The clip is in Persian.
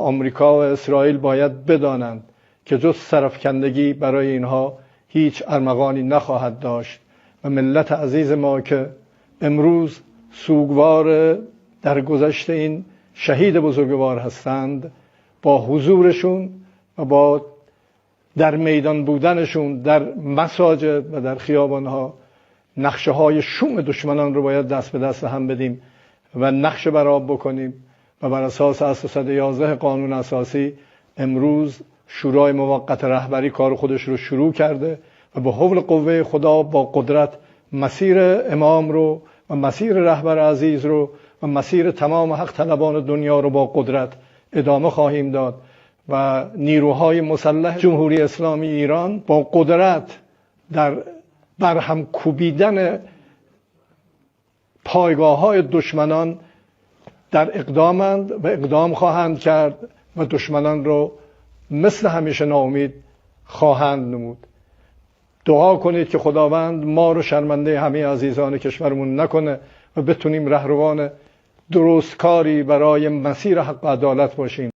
آمریکا و اسرائیل باید بدانند که جز سرفکندگی برای اینها هیچ ارمغانی نخواهد داشت و ملت عزیز ما که امروز سوگوار در گذشت این شهید بزرگوار هستند، با حضورشون و با در میدان بودنشون در مساجد و در خیابانها نقشه های شوم دشمنان رو باید دست به دست هم بدیم و نقشه برآب بکنیم و بر اساس اصل 111 قانون اساسی امروز شورای موقت رهبری کار خودش رو شروع کرده و به حول قوه خدا با قدرت مسیر امام رو و مسیر رهبر عزیز رو و مسیر تمام حق طلبان دنیا رو با قدرت ادامه خواهیم داد و نیروهای مسلح جمهوری اسلامی ایران با قدرت در برهم کوبیدن پایگاه‌های دشمنان در اقدامند و اقدام خواهند کرد و دشمنان رو مثل همیشه ناامید خواهند نمود. دعا کنید که خداوند ما رو شرمنده همه عزیزان کشورمون نکنه و بتونیم رهروان درستکاری برای مسیر حق و عدالت باشیم.